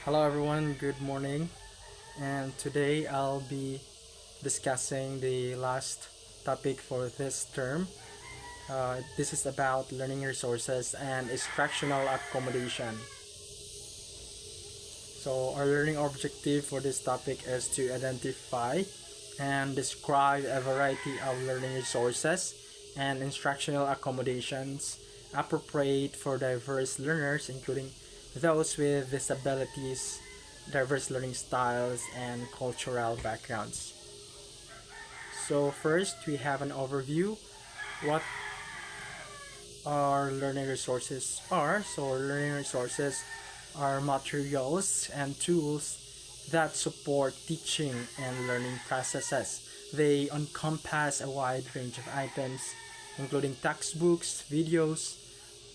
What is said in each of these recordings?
Hello everyone, good morning. And today I'll be discussing the last topic for this term. This is about learning resources and instructional accommodation. So, our learning objective for this topic is to identify and describe a variety of learning resources and instructional accommodations appropriate for diverse learners, including those with disabilities, diverse learning styles, and cultural backgrounds. So, first, we have an overview what our learning resources are. So, learning resources are materials and tools that support teaching and learning processes. They encompass a wide range of items, including textbooks, videos,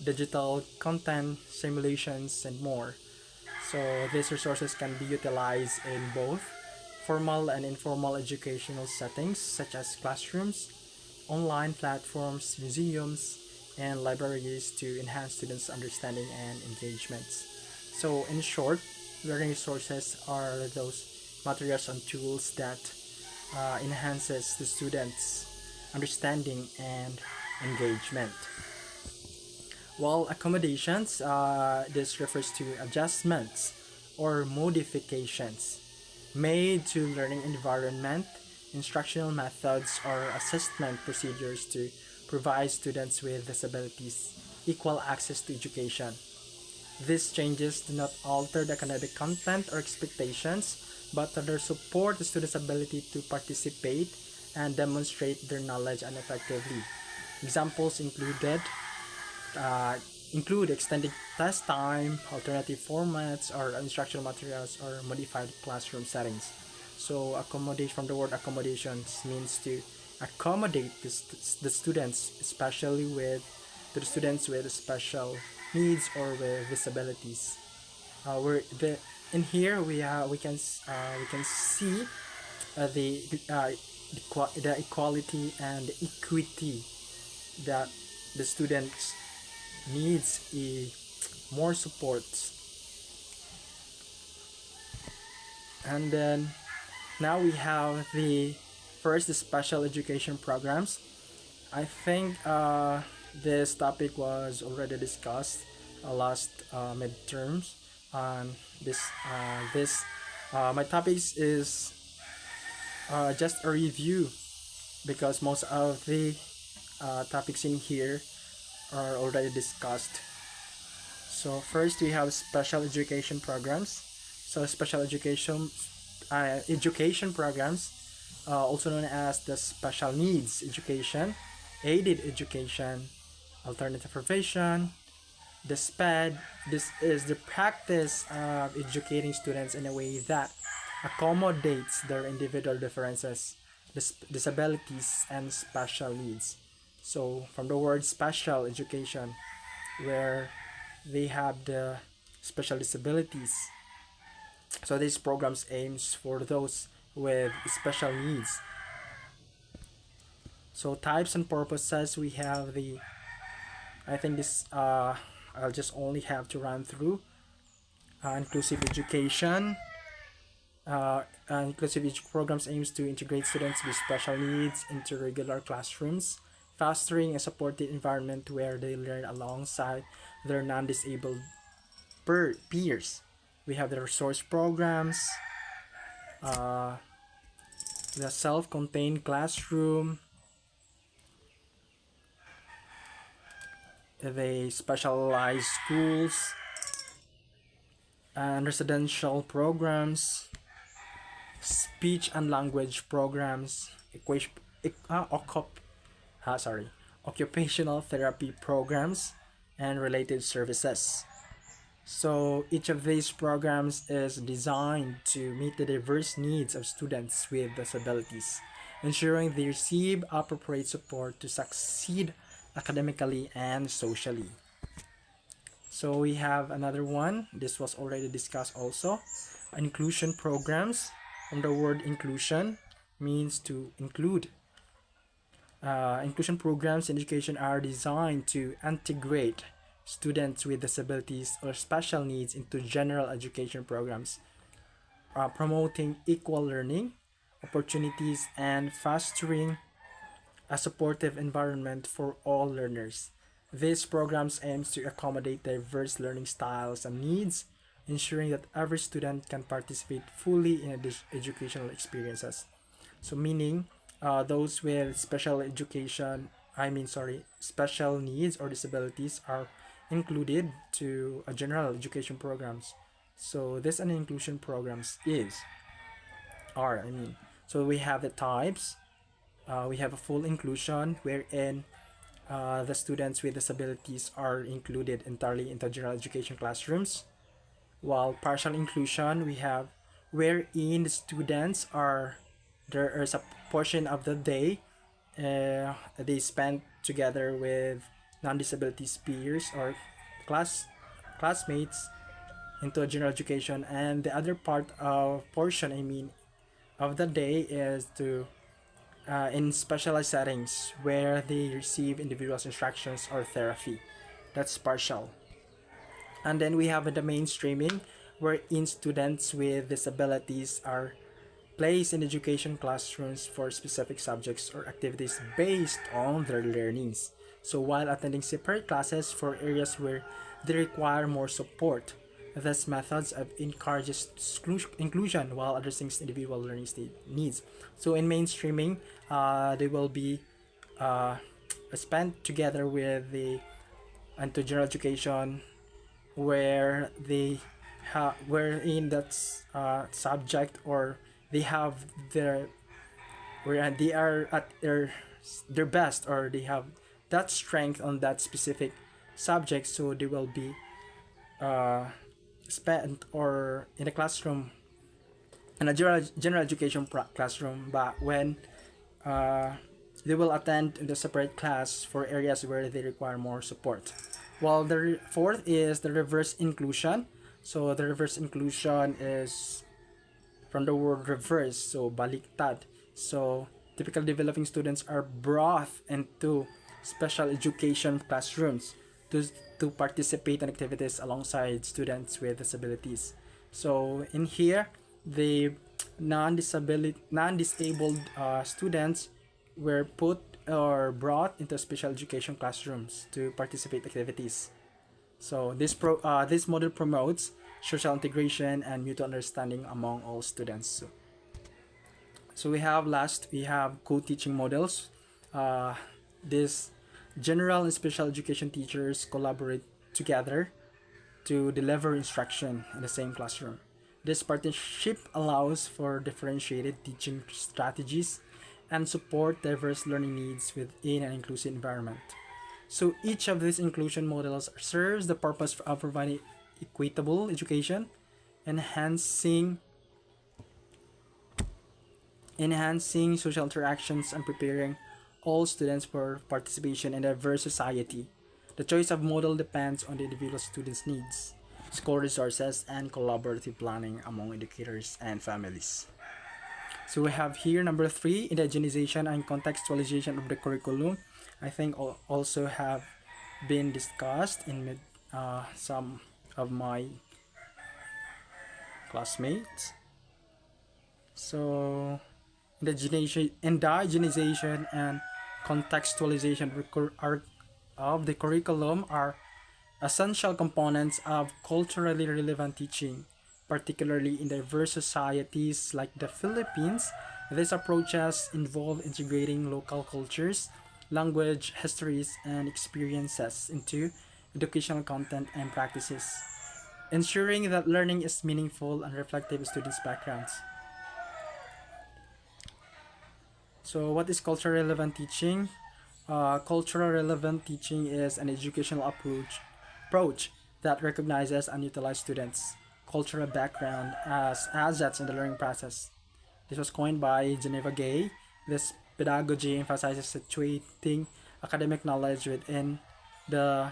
digital content, simulations, and more. So, these resources can be utilized in both formal and informal educational settings, such as classrooms, online platforms, museums, and libraries to enhance students' understanding and engagements. So, in short, learning resources are those materials and tools that enhances the students' understanding and engagement. While accommodations, this refers to adjustments or modifications made to learning environment, instructional methods, or assessment procedures to provide students with disabilities equal access to education. These changes do not alter the academic content or expectations, but rather support the students' ability to participate and demonstrate their knowledge and effectively. Examples uh, include extended test time, alternative formats, or instructional materials, or modified classroom settings. So, accommodation from the word accommodations means to accommodate the students, especially to the students with special needs or with disabilities. We're the In here we can see the equality and the equity that the students needs more support. And then now we have the special education programs. I think this topic was already discussed last midterms. And this my topics is just a review because most of the topics in here are already discussed. So first we have special education programs. So special education programs, also known as the special needs education, aided education, alternative provision, the SPED. This is the practice of educating students in a way that accommodates their individual differences, disabilities, and special needs. So from the word special education, where they have the special disabilities. So these programs aims for those with special needs. So types and purposes, we have I think this I'll just only have to run through inclusive education. Programs aims to integrate students with special needs into regular classrooms, fostering a supportive environment where they learn alongside their non-disabled peers. We have the resource programs, uh, the self-contained classroom, the specialized schools, and residential programs, speech and language programs, occupational therapy programs, and related services. So each of these programs is designed to meet the diverse needs of students with disabilities, ensuring they receive appropriate support to succeed academically and socially. So we have another one. This was already discussed also. Inclusion programs. From the word inclusion means to include. Inclusion programs in education are designed to integrate students with disabilities or special needs into general education programs, promoting equal learning opportunities and fostering a supportive environment for all learners. These programs aims to accommodate diverse learning styles and needs, ensuring that every student can participate fully in educational experiences. So meaning those with special education, special needs or disabilities are included to a general education programs. So this and inclusion programs is are I mean so we have the types. We have a full inclusion wherein the students with disabilities are included entirely into general education classrooms, while partial inclusion we have wherein the students are there is a portion of the day they spend together with non-disabilities peers or class classmates into general education, and the other part of portion of the day is to in specialized settings where they receive individual instructions or therapy. That's partial. And then we have the mainstreaming, wherein students with disabilities are placed in education classrooms for specific subjects or activities based on their learnings. So while attending separate classes for areas where they require more support, these methods of encourages inclusion while addressing individual learning needs. So in mainstreaming, they will be uh, spent together with the into general education where they where in that subject or they have their where they are at their best or they have that strength on that specific subject, so they will be uh, spent or in a classroom in a general education classroom, but when uh, they will attend the separate class for areas where they require more support. While the fourth is the reverse inclusion. So the reverse inclusion is from the word reverse, so baliktad. So typical developing students are brought into special education classrooms to, to participate in activities alongside students with disabilities. So in here, the non-disabled students were put or brought into special education classrooms to participate activities. So this model promotes social integration and mutual understanding among all students. So we have co-teaching models. This general and special education teachers collaborate together to deliver instruction in the same classroom. This partnership allows for differentiated teaching strategies and support diverse learning needs within an inclusive environment. So each of these inclusion models serves the purpose of providing equitable education, enhancing enhancing social interactions and preparing all students for participation in a diverse society. The choice of model depends on the individual student's needs, school resources, and collaborative planning among educators and families. So we have here number 3, indigenization and contextualization of the curriculum. I think also have been discussed in some of my classmates. So indigenization and contextualization of the curriculum are essential components of culturally relevant teaching, particularly in diverse societies like the Philippines. These approaches involve integrating local cultures, language, histories, and experiences into educational content and practices, ensuring that learning is meaningful and reflective of students' backgrounds. So, what is cultural relevant teaching? Cultural relevant teaching is an educational approach that recognizes and utilizes students' cultural background as assets in the learning process. This was coined by Geneva Gay. This pedagogy emphasizes situating academic knowledge within the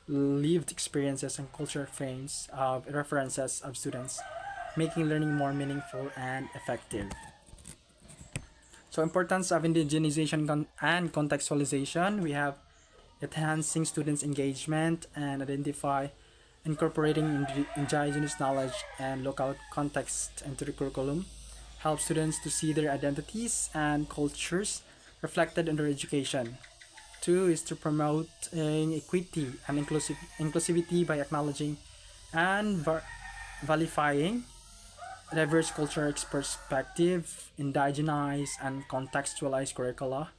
lived experiences and cultural frames of references of students, making learning more meaningful and effective. So importance of indigenization and contextualization, we have enhancing students' engagement and identify incorporating indigenous knowledge and local context into the curriculum helps students to see their identities and cultures reflected in their education. Two is to promoting equity and inclusivity by acknowledging and validifying diverse cultural perspective, indigenized and contextualized curricula,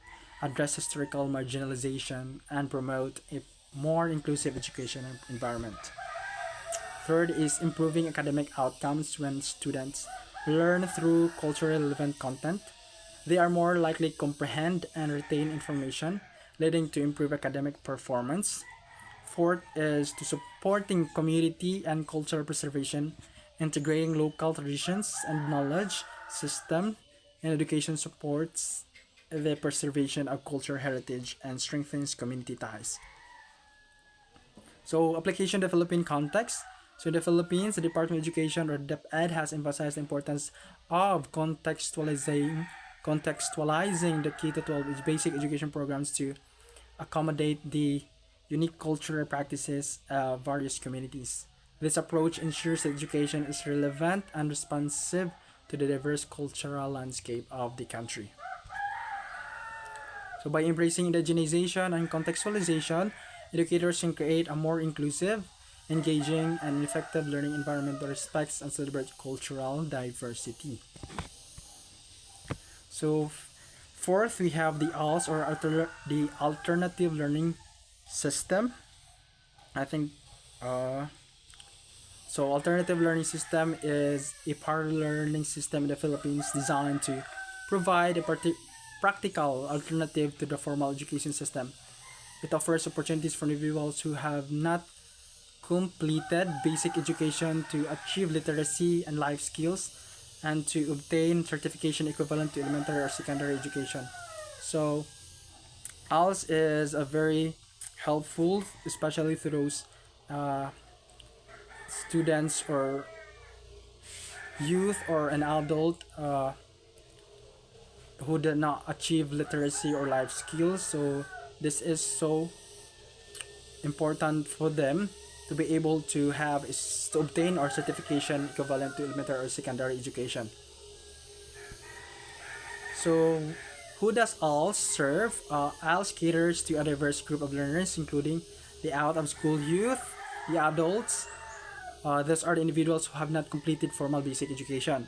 address historical marginalization, and promote a more inclusive education environment. Third is improving academic outcomes when students learn through culturally relevant content. They are more likely to comprehend and retain information, leading to improved academic performance. Fourth is to supporting community and cultural preservation, integrating local traditions and knowledge system and education supports the preservation of cultural heritage and strengthens community ties. So application developing context. So in the Philippines, the Department of Education or DepEd has emphasized the importance of contextualizing the K to 12 basic education programs to accommodate the unique cultural practices of various communities. This approach ensures that education is relevant and responsive to the diverse cultural landscape of the country. So by embracing indigenization and contextualization, educators can create a more inclusive, engaging, and effective learning environment that respects and celebrates cultural diversity. So fourth, we have the ALS or the alternative learning system. I think so. Alternative learning system is a parallel learning system in the Philippines designed to provide a practical alternative to the formal education system. It offers opportunities for individuals who have not completed basic education to achieve literacy and life skills and to obtain certification equivalent to elementary or secondary education. So ALS is a very helpful, especially to those uh, students or youth or an adult who did not achieve literacy or life skills. So this is so important for them to be able to have to obtain our certification equivalent to elementary or secondary education. So who does ALS serve? ALS caters to a diverse group of learners including the out of school youth, the adults. Those are the individuals who have not completed formal basic education.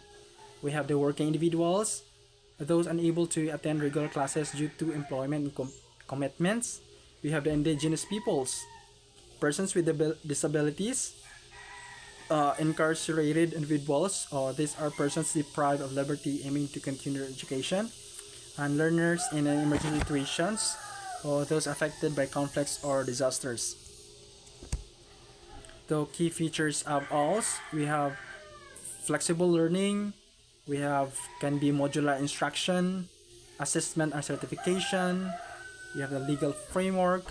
We have the working individuals, those unable to attend regular classes due to employment and commitments. We have the indigenous peoples, persons with disabilities, incarcerated individuals. These are persons deprived of liberty aiming to continue their education, and learners in emergency situations, or those affected by conflicts or disasters. The key features of ALS, we have flexible learning, we have can be modular instruction, assessment and certification, we have the legal framework.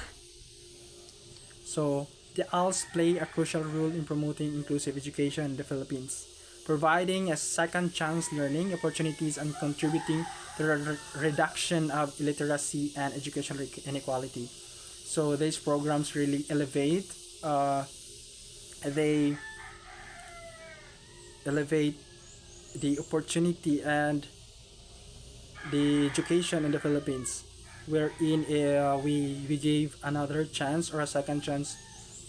So the ALS play a crucial role in promoting inclusive education in the Philippines, providing a second chance learning opportunities and contributing to the reduction of illiteracy and educational inequality. So these programs really they elevate the opportunity and the education in the Philippines, wherein we gave another chance or a second chance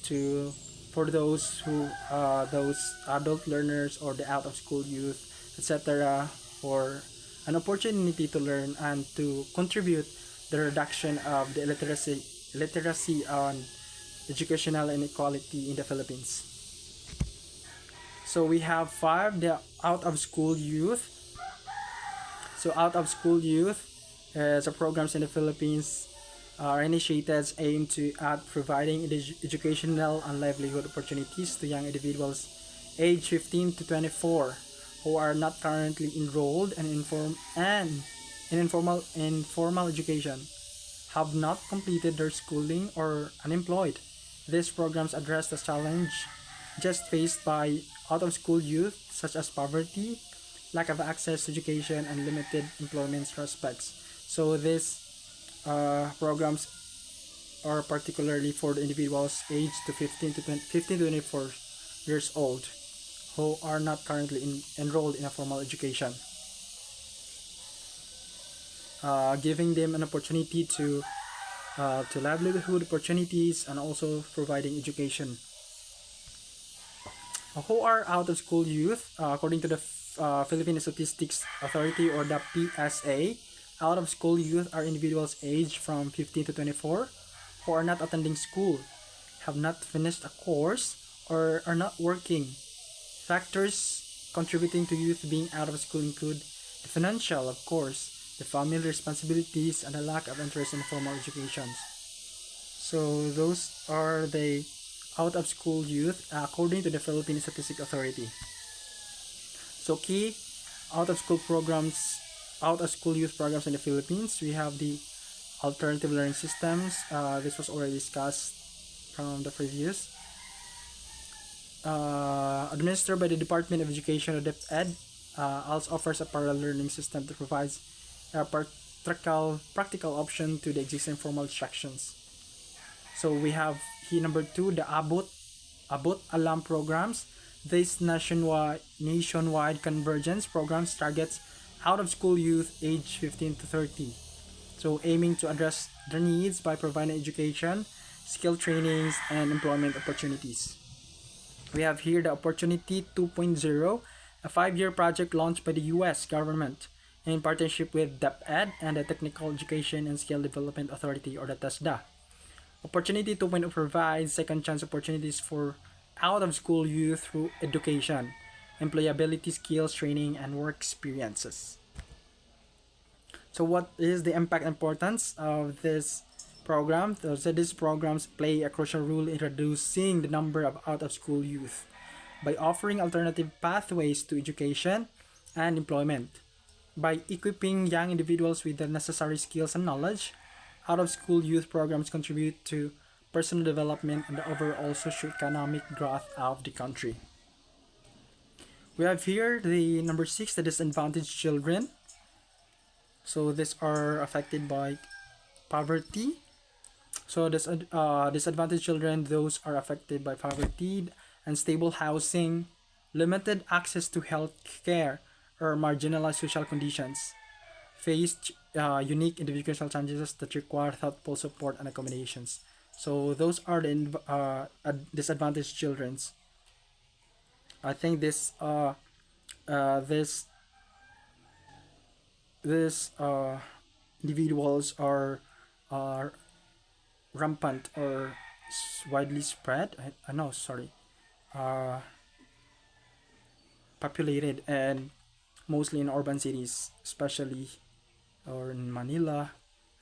to for those adult learners or the out of school youth, etc., for an opportunity to learn and to contribute the reduction of the literacy and educational inequality in the Philippines. So we have five, the out of school youth. So out of school youth is a programs in the Philippines are initiatives aimed to at providing educational and livelihood opportunities to young individuals aged 15 to 24 who are not currently enrolled and in informal education, have not completed their schooling or unemployed. These programs address the challenge just faced by out of school youth such as poverty, lack of access to education, and limited employment prospects. So these programs are particularly for the individuals aged to 15 to 24 years old who are not currently enrolled in a formal education, giving them an opportunity to livelihood opportunities and also providing education. Who are out of school youth? According to the Philippine Statistics Authority, or the PSA, out of school youth are individuals aged from 15 to 24 who are not attending school, have not finished a course, or are not working. Factors contributing to youth being out of school include the financial, of course, the family responsibilities, and the lack of interest in formal education. So those are the out of school youth according to the Philippine Statistics Authority. So key out of school programs, out of school youth programs in the Philippines, we have the alternative learning systems. This was already discussed from the previous. Administered by the Department of Education or DepEd, also offers a parallel learning system that provides a practical option to the existing formal instructions. So we have here number 2, the Abot Alam programs. This nationwide convergence programs targets out of school youth aged 15 to 30. So aiming to address their needs by providing education, skill trainings, and employment opportunities. We have here the Opportunity 2.0, a 5-year project launched by the US government in partnership with DepEd and the Technical Education and Skill Development Authority, or the TESDA. Opportunity 2.0 provides second chance opportunities for out of school youth through education, employability skills training, and work experiences. So what is the impact importance of this program? So these programs play a crucial role in reducing the number of out of school youth by offering alternative pathways to education and employment. By equipping young individuals with the necessary skills and knowledge, out of school youth programs contribute to personal development and the overall socio-economic growth of the country. We have here the number 6, the disadvantaged children. So these are affected by poverty. So disadvantaged children, those are affected by poverty, unstable housing, limited access to health care, or marginalized social conditions, face unique individual challenges that require thoughtful support and accommodations. So those are the disadvantaged children. I think this individuals are rampant or widely spread. No, sorry, uh, populated and mostly in urban cities, especially or in Manila.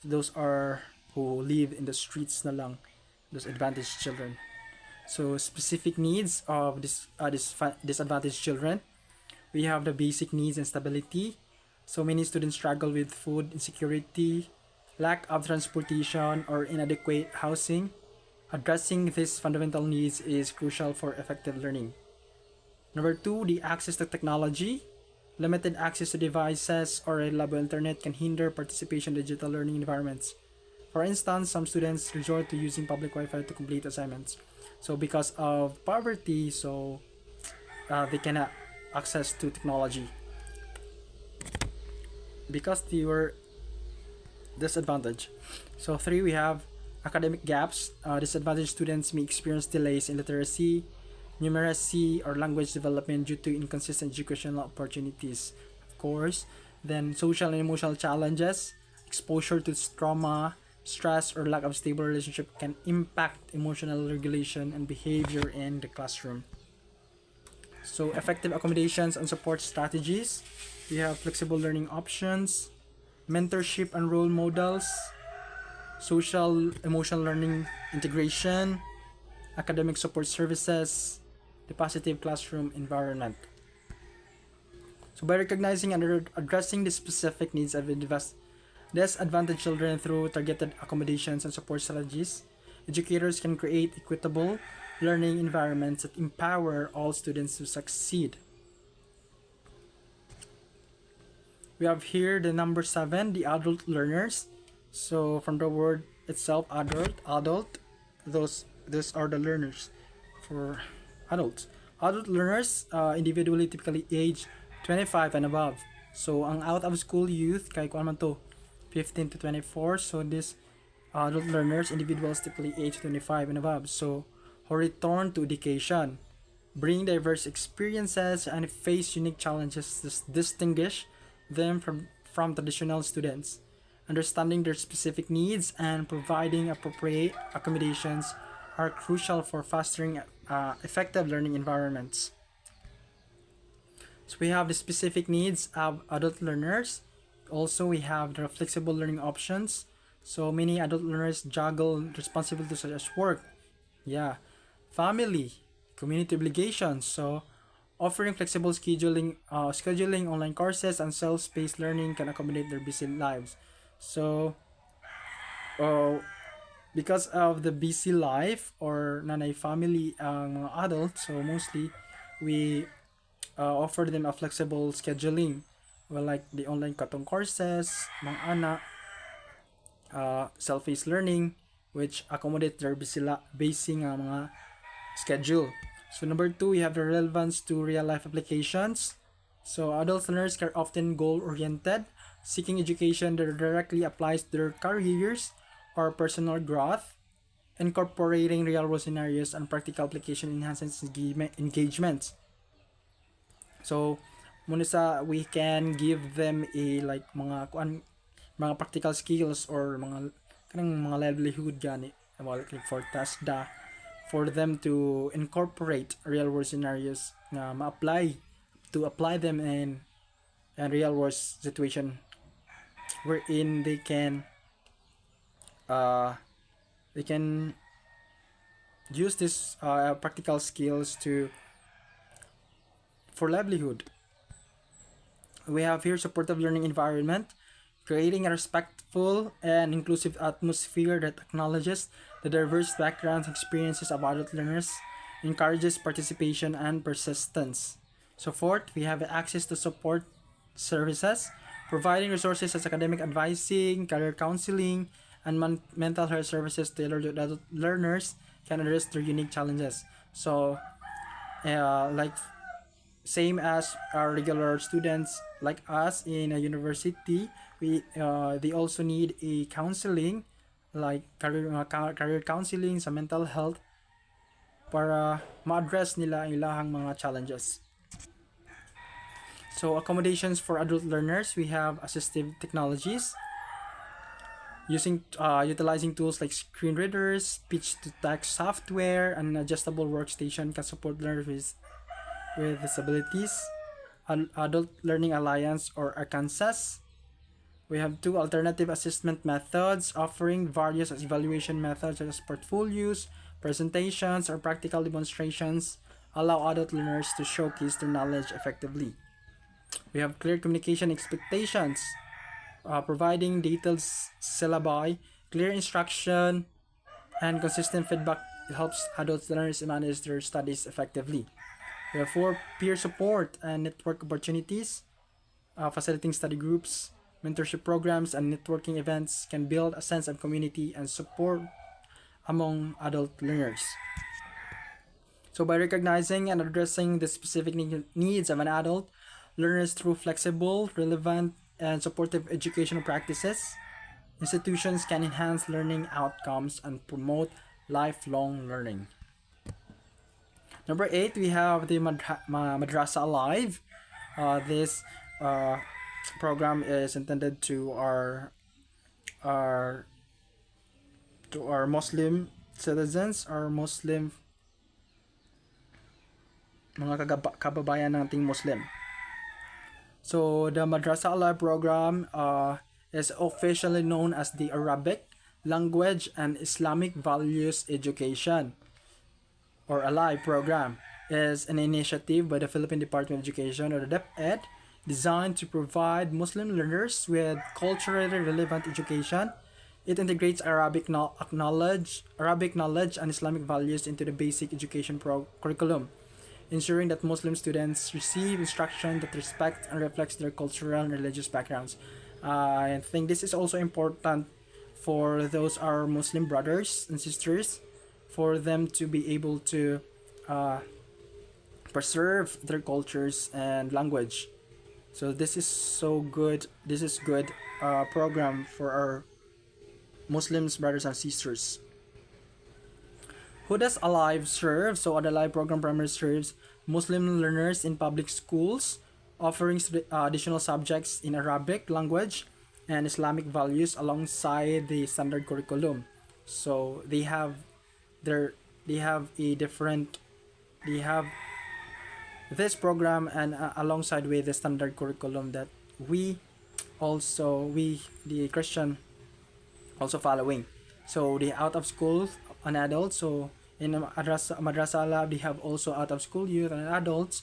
Those are who live in the streets na lang, those disadvantaged children. So specific needs of disadvantaged children, we have the basic needs and stability. So many students struggle with food insecurity, lack of transportation, or inadequate housing. Addressing these fundamental needs is crucial for effective learning. Number 2, the access to technology. Limited access to devices or reliable internet can hinder participation in digital learning environments. For instance, some students resort to using public Wi-Fi to complete assignments. So because of poverty, so they cannot access to technology because they were disadvantaged. So 3, we have academic gaps. Disadvantaged students may experience delays in literacy, numeracy, or language development due to inconsistent educational opportunities. Of course, then social and emotional challenges, exposure to trauma, stress, or lack of stable relationship can impact emotional regulation and behavior in the classroom. So effective accommodations and support strategies. We have flexible learning options, mentorship and role models, social emotional learning integration, academic support services, the positive classroom environment. So by recognizing and addressing the specific needs of disadvantaged children through targeted accommodations and support strategies, educators can create equitable learning environments that empower all students to succeed. We have here the number 7, the adult learners. So from the word itself adult. Those are the learners for adults. Adult learners individually typically age 25 and above. So ang out of school youth kay kuan man to 15 to 24. So this adult learners individuals typically age 25 and above. So who return to education, bring diverse experiences and face unique challenges that distinguish them from traditional students. Understanding their specific needs and providing appropriate accommodations are crucial for fostering effective learning environments. So we have the specific needs of adult learners. Also, we have the flexible learning options. So many adult learners juggle responsibilities such as work, yeah, family, community obligations. So offering flexible scheduling online courses and self-paced learning can accommodate their busy lives. So, uh, because of the busy life or nanay family ang mga adults, so mostly we offer them a flexible scheduling. Well, like the online katong courses, mga ana, self-paced learning, which accommodate their busy nga mga schedule. So number two, we have the relevance to real life applications. So adult learners are often goal-oriented, seeking education that directly applies to their careers or personal growth, incorporating real-world scenarios and practical application enhances engagement. So, muna sa we can give them a like mga practical skills or mga livelihood gani like for tasda for them to incorporate real world scenarios na ma-apply to apply them in real world situation wherein uh they can use this practical skills to for livelihood. We have here supportive learning environment, creating a respectful and inclusive atmosphere that acknowledges the diverse backgrounds and experiences of adult learners, encourages participation and persistence. So fourth, we have access to support services, providing resources as academic advising, career counseling, and mental health services tailored to adult learners can address their unique challenges. So, like same as our regular students like us in a university, we they also need a counseling like career counseling sa mental health para ma-address nila ang ilahang mga challenges. So accommodations for adult learners, we have assistive technologies utilizing tools like screen readers, speech to text software, and adjustable workstation can support learners with disabilities. Adult Learning Alliance or Arkansas. We have two alternative assessment methods offering various evaluation methods such as portfolios, presentations, or practical demonstrations allow adult learners to showcase their knowledge effectively. We have clear communication expectations, providing detailed syllabi, clear instruction, and consistent feedback helps adult learners manage their studies effectively. We have four peer support and network opportunities, facilitating study groups, mentorship programs, and networking events can build a sense of community and support among adult learners. So by recognizing and addressing the specific needs of an adult learners through flexible, relevant, and supportive educational practices, institutions can enhance learning outcomes and promote lifelong learning. Number 8, we have the Madrasa Alive. This program is intended to our Muslim citizens or Muslim mga kababayan nating Muslim. So the Madrasa Alive program is officially known as the Arabic Language and Islamic Values Education or ALIVE program. Is an initiative by the Philippine Department of Education or the DepEd designed to provide Muslim learners with culturally relevant education. It integrates Arabic knowledge and Islamic values into the basic education curriculum, ensuring that Muslim students receive instruction that respects and reflects their cultural and religious backgrounds. I think this is also important for those our Muslim brothers and sisters, for them to be able to uh, preserve their cultures and language. So this is so good. This is good program for our Muslims brothers and sisters. Who does Alive serve? So the Alive program primarily serves Muslim learners in public schools, offering additional subjects in Arabic language and Islamic values alongside the standard curriculum. So their they have a different they have this program and alongside with the standard curriculum that we we the Christian also following. So the out of school an adult. So in Madrasa Lab, they have also out of school youth and adults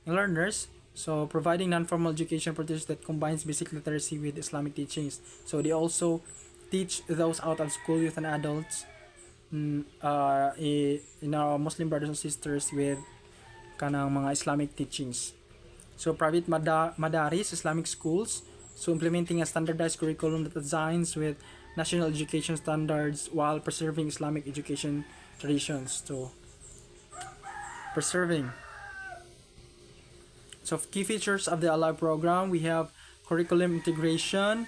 and learners. So providing non-formal education practice that combines basic literacy with Islamic teachings. So they also teach those out of school youth and adults in our Muslim brothers and sisters with kanang mga Islamic teachings. So private madaris, Islamic schools, so implementing a standardized curriculum that aligns with national education standards while preserving Islamic education traditions. So preserving. So key features of the Alive program, we have curriculum integration.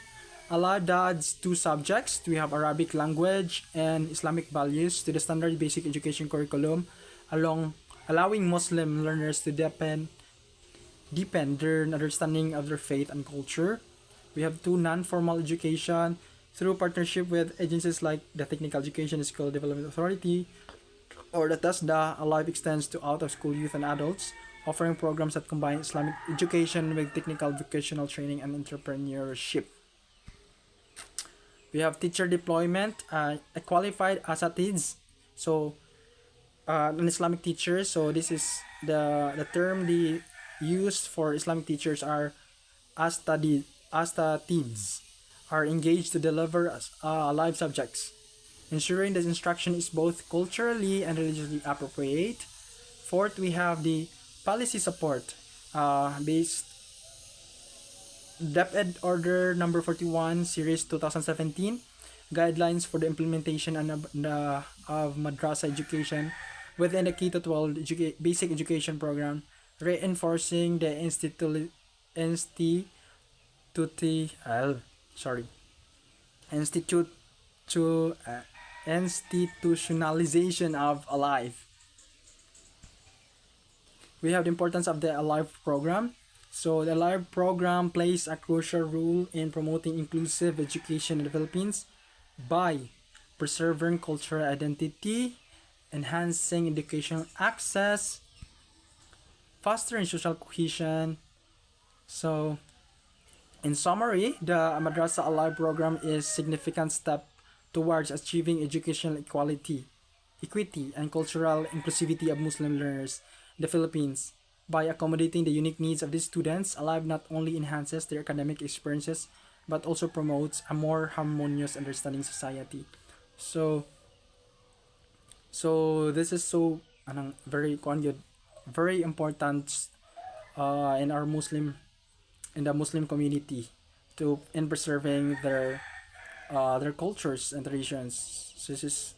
Alive adds two subjects. We have Arabic language and Islamic values to the standard basic education curriculum, allowing Muslim learners to deepen their understanding of their faith and culture. We have two non-formal education through partnership with agencies like the Technical Education and Skill Development Authority or the TESDA. Alive extends to out-of-school youth and adults, offering programs that combine Islamic education with technical vocational training and entrepreneurship. We have teacher deployment, qualified asatids, so an Islamic teacher. So this is the term they used for Islamic teachers are astatids, are engaged to deliver live subjects, ensuring that instruction is both culturally and religiously appropriate. Fourth, we have the policy support based DepEd Order Number 41, Series 2017, guidelines for the implementation of madrasa education within the K-12 basic education program, reinforcing the institute to institutionalization of Alive. We have the importance of the Alive program. So the Alive program plays a crucial role in promoting inclusive education in the Philippines by preserving cultural identity, enhancing educational access, fostering social cohesion. So in summary, the Madrasa Alive program is a significant step towards achieving educational equity, and cultural inclusivity of Muslim learners in the Philippines. By accommodating the unique needs of these students, Alive not only enhances their academic experiences but also promotes a more harmonious understanding society. So this is so very important in our in the Muslim community to in preserving their cultures and traditions. So this is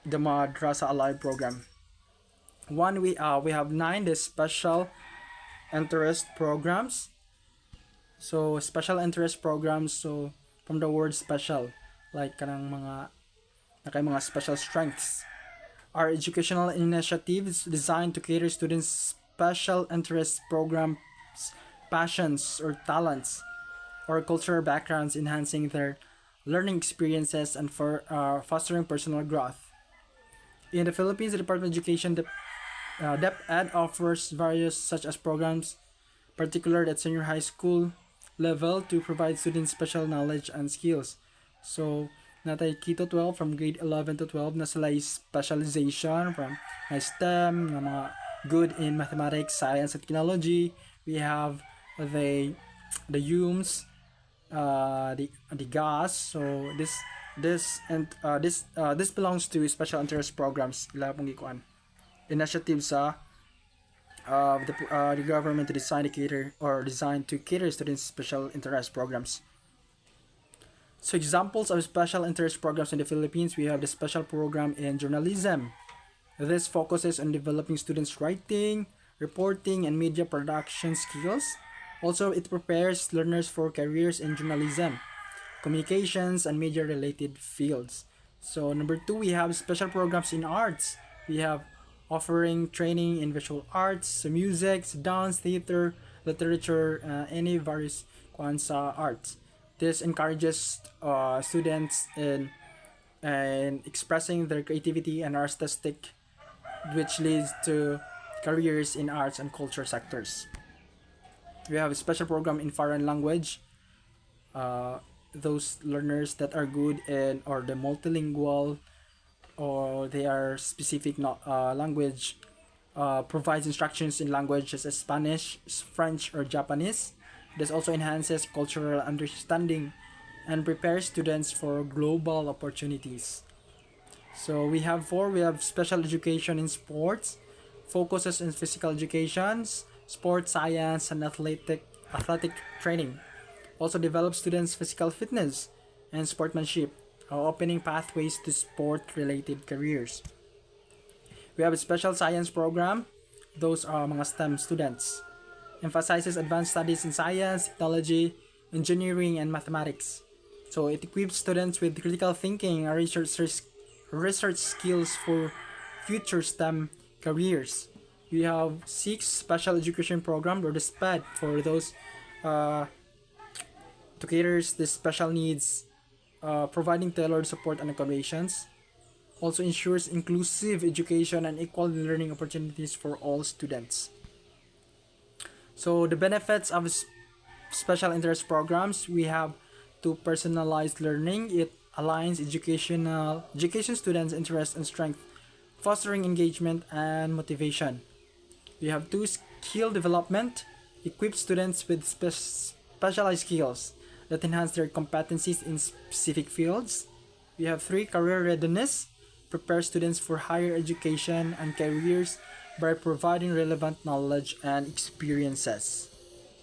the Madrasa Alive program. We have 9 the special interest programs. So special interest programs, so from the word special, like kanang mga special strengths, are educational initiatives designed to cater students' special interest programs, passions or talents, or cultural backgrounds, enhancing their learning experiences and for fostering personal growth. In the Philippines, the Department of Education, DepEd offers various such as programs, particularly at senior high school level, to provide students special knowledge and skills. So, natay Kito 12 from grade 11 to 12 na sila specialization from STEM, na mga good in mathematics, science, and technology. We have the UMS, the GAS. So this belongs to special interest programs. Ila pong gikuan initiatives of the government to design to cater students special interest programs. So examples of special interest programs in the Philippines, we have the special program in journalism. This focuses on developing students' writing, reporting, and media production skills. Also, it prepares learners for careers in journalism, communications, and media related fields. So, number two, we have special programs in arts. We have offering training in visual arts, so music, dance, theater, literature, any various kwansa arts. This encourages students in expressing their creativity and artistic, which leads to careers in arts and culture sectors. We have a special program in foreign language. Uh, those learners that are good in or the multilingual or they are specific language provides instructions in languages as Spanish, French, or Japanese. This also enhances cultural understanding and prepares students for global opportunities. So we have four. We have special education in sports, focuses on physical education, sports science, and athletic training. Also develops students' physical fitness and sportsmanship, opening pathways to sport-related careers. We have a special science program. Those are mga STEM students. Emphasizes advanced studies in science, technology, engineering, and mathematics. So it equips students with critical thinking and research skills for future STEM careers. We have six special education programs or the SPED for those to cater the special needs, providing tailored support and accommodations. Also ensures inclusive education and equal learning opportunities for all students. So the benefits of special interest programs, we have to personalized learning. It aligns education students' interests and strength, fostering engagement and motivation. We have two, skill development, equip students with specialized skills that enhance their competencies in specific fields. We have three, career readiness, prepare students for higher education and careers by providing relevant knowledge and experiences.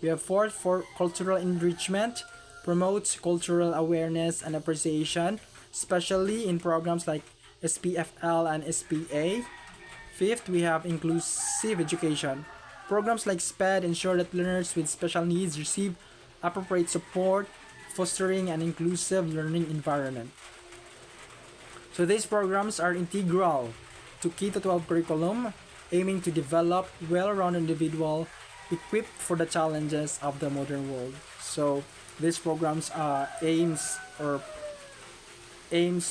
We have fourth, for cultural enrichment, promotes cultural awareness and appreciation, especially in programs like SPFL and SPA. Fifth, we have inclusive education. Programs like SPED ensure that learners with special needs receive appropriate support, fostering an inclusive learning environment. So these programs are integral to K-12 curriculum, aiming to develop well-rounded individual equipped for the challenges of the modern world. So these programs aims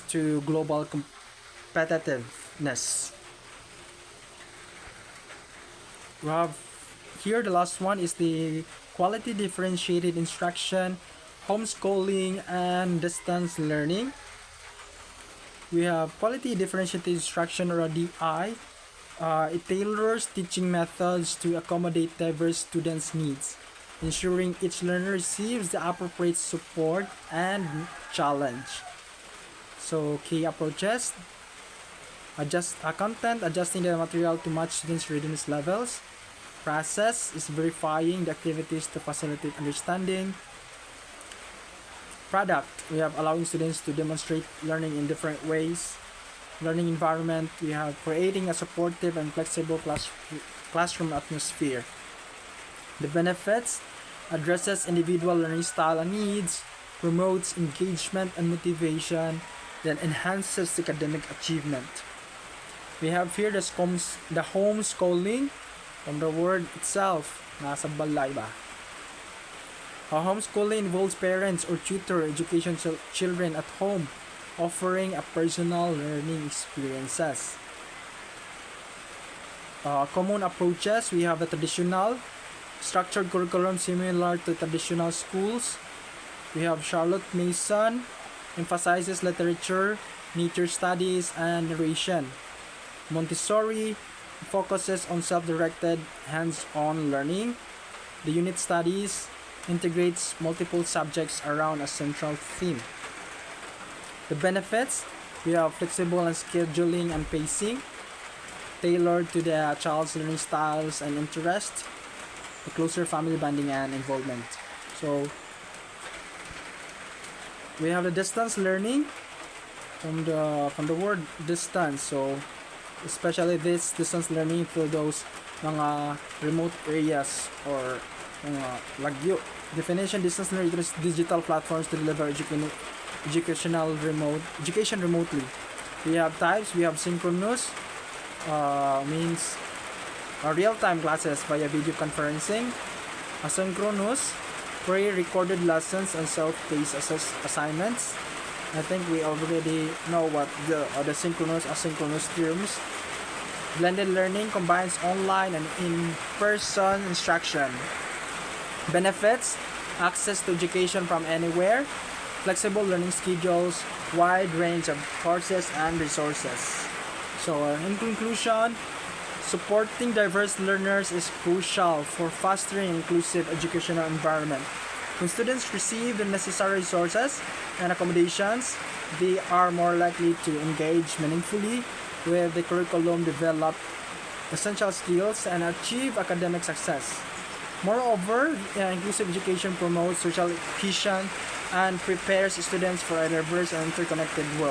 to global competitiveness. We have here the last one is the quality differentiated instruction, homeschooling, and distance learning. We have quality differentiated instruction or DI. It tailors teaching methods to accommodate diverse students' needs, ensuring each learner receives the appropriate support and challenge. So key approaches: content, adjusting the material to match students' readiness levels. Process is verifying the activities to facilitate understanding. Product, we have allowing students to demonstrate learning in different ways. Learning environment, we have creating a supportive and flexible classroom atmosphere. The benefits, addresses individual learning style and needs, promotes engagement and motivation, then enhances academic achievement. We have here the homeschooling. From the word itself, nasa balay ba? Homeschooling involves parents or tutor education children at home, offering a personal learning experiences. Common approaches, we have the traditional structured curriculum similar to traditional schools. We have Charlotte Mason, emphasizes literature, nature studies, and narration. Montessori focuses on self-directed, hands-on learning. The unit studies integrates multiple subjects around a central theme. The benefits, we have flexible and scheduling and pacing, tailored to the child's learning styles and interests, a closer family bonding and involvement. So we have the distance learning from the word distance. So especially this distance learning to those mga remote areas or mga lagyo. Definition: distance learning is digital platforms to deliver education remotely. We have types. We have synchronous, means real-time classes via video conferencing. Asynchronous, pre-recorded lessons and self-paced assignments. I think we already know what the synchronous, asynchronous terms. Blended learning combines online and in-person instruction. Benefits: access to education from anywhere, flexible learning schedules, wide range of courses and resources. So in conclusion, supporting diverse learners is crucial for fostering an inclusive educational environment. When students receive the necessary resources and accommodations, they are more likely to engage meaningfully with the curriculum, develop essential skills, and achieve academic success. Moreover, inclusive education promotes social cohesion and prepares students for a diverse and interconnected world.